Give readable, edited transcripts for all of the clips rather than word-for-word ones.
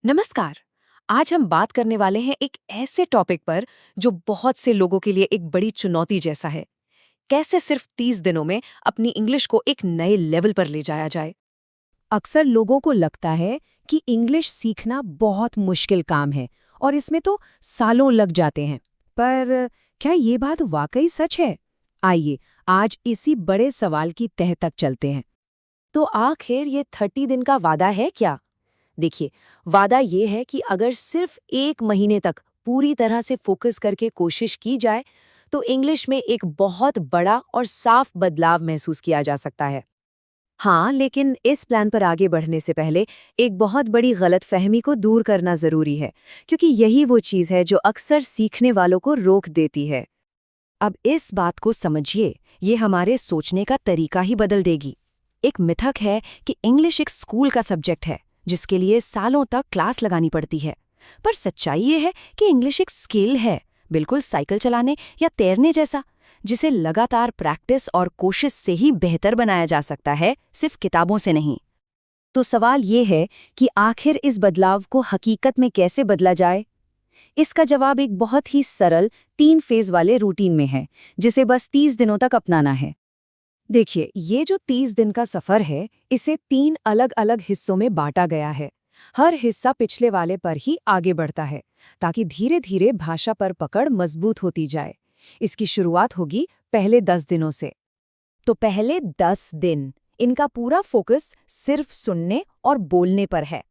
नमस्कार। आज हम बात करने वाले हैं एक ऐसे टॉपिक पर जो बहुत से लोगों के लिए एक बड़ी चुनौती जैसा है। कैसे सिर्फ 30 दिनों में अपनी इंग्लिश को एक नए लेवल पर ले जाया जाए। अक्सर लोगों को लगता है कि इंग्लिश सीखना बहुत मुश्किल काम है और इसमें तो सालों लग जाते हैं। पर क्या ये बात वाकई सच है? आइए आज इसी बड़े सवाल की तह तक चलते हैं। तो आखिर ये 30 दिन का वादा है क्या? देखिए, वादा ये है कि अगर सिर्फ 1 महीने तक पूरी तरह से फोकस करके कोशिश की जाए तो इंग्लिश में एक बहुत बड़ा और साफ बदलाव महसूस किया जा सकता है। हाँ, लेकिन इस प्लान पर आगे बढ़ने से पहले एक बहुत बड़ी गलतफहमी को दूर करना जरूरी है, क्योंकि यही वो चीज़ है जो अक्सर सीखने वालों को रोक देती है। अब इस बात को समझिए, ये हमारे सोचने का तरीका ही बदल देगी। एक मिथक है कि इंग्लिश एक स्कूल का सब्जेक्ट है जिसके लिए सालों तक क्लास लगानी पड़ती है। पर सच्चाई ये है कि इंग्लिश एक स्किल है, बिल्कुल साइकिल चलाने या तैरने जैसा, जिसे लगातार प्रैक्टिस और कोशिश से ही बेहतर बनाया जा सकता है, सिर्फ किताबों से नहीं। तो सवाल ये है कि आखिर इस बदलाव को हकीकत में कैसे बदला जाए? इसका जवाब एक बहुत ही सरल 3 फेज वाले रूटीन में है, जिसे बस 30 दिनों तक अपनाना है। देखिए, ये जो 30 दिन का सफर है, इसे 3 अलग-अलग हिस्सों में बांटा गया है। हर हिस्सा पिछले वाले पर ही आगे बढ़ता है, ताकि धीरे-धीरे भाषा पर पकड़ मजबूत होती जाए। इसकी शुरुआत होगी पहले 10 दिनों से। तो पहले 10 दिन इनका पूरा फोकस सिर्फ सुनने और बोलने पर है।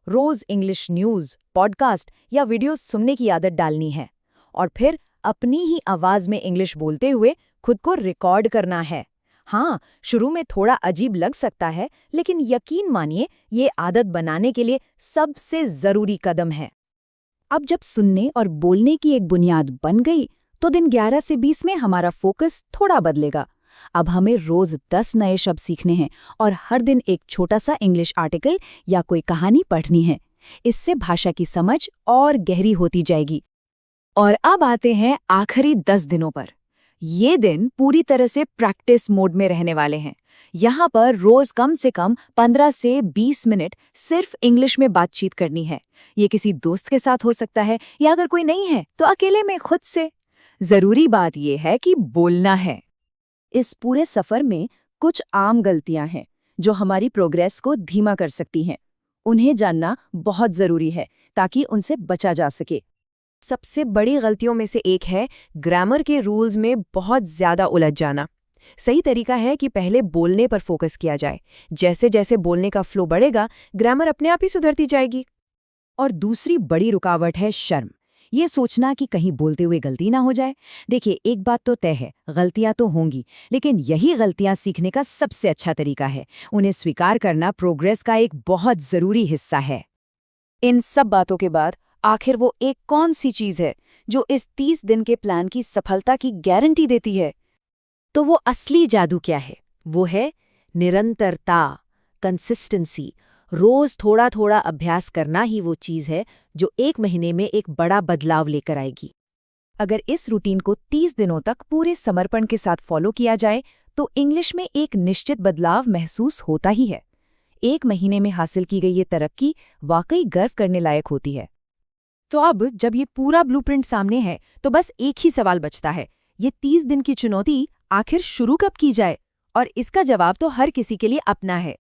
रोज इंग्लिश न्यूज़, पॉडकास्ट या वीडियोस सुनने की आदत डालनी है और फिर अपनी ही आवाज में इंग्लिश बोलते हुए खुद को रिकॉर्ड करना है। हाँ, शुरू में थोड़ा अजीब लग सकता है, लेकिन यकीन मानिए ये आदत बनाने के लिए सबसे जरूरी कदम है। अब जब सुनने और बोलने की एक बुनियाद बन गई, तो दिन 11 से 20 में हमारा फोकस थोड़ा बदलेगा। अब हमें रोज 10 नए शब्द सीखने हैं और हर दिन एक छोटा सा इंग्लिश आर्टिकल या कोई कहानी पढ़नी है। इससे भाषा की समझ और गहरी होती जाएगी। और अब आते हैं आखिरी 10 दिनों पर। ये दिन पूरी तरह से प्रैक्टिस मोड में रहने वाले हैं। यहाँ पर रोज कम से कम 15 से 20 मिनट सिर्फ इंग्लिश में बातचीत करनी है। ये किसी दोस्त के साथ हो सकता है, या अगर कोई नहीं है तो अकेले में खुद से। जरूरी बात यह है कि बोलना है। इस पूरे सफर में कुछ आम गलतियां हैं जो हमारी प्रोग्रेस को धीमा कर सकती हैं। उन्हें जानना बहुत जरूरी है ताकि उनसे बचा जा सके। सबसे बड़ी गलतियों में से एक है ग्रामर के रूल्स में बहुत ज्यादा उलझ जाना। सही तरीका है कि पहले बोलने पर फोकस किया जाए। जैसे जैसे बोलने का फ्लो बढ़ेगा, ग्रामर अपने आप ही सुधरती जाएगी। और दूसरी बड़ी रुकावट है शर्म। ये सोचना कि कहीं बोलते हुए गलती ना हो जाए। देखिए, एक बात तो तय है, गलतियां तो होंगी, लेकिन यही गलतियां सीखने का सबसे अच्छा तरीका है। उन्हें स्वीकार करना प्रोग्रेस का एक बहुत जरूरी हिस्सा है। इन सब बातों के बाद आखिर वो एक कौन सी चीज है जो इस 30 दिन के प्लान की सफलता की गारंटी देती है? तो वो असली जादू क्या है? वो है निरंतरता, कंसिस्टेंसी। रोज थोड़ा थोड़ा अभ्यास करना ही वो चीज है जो 1 महीने में एक बड़ा बदलाव लेकर आएगी। अगर इस रूटीन को 30 दिनों तक पूरे समर्पण के साथ फॉलो किया जाए, तो इंग्लिश में एक निश्चित बदलाव महसूस होता ही है। 1 महीने में हासिल की गई ये तरक्की वाकई गर्व करने लायक होती है। तो अब जब ये पूरा ब्लूप्रिंट सामने है, तो बस एक ही सवाल बचता है, ये 30 दिन की चुनौती आखिर शुरू कब की जाए? और इसका जवाब तो हर किसी के लिए अपना है।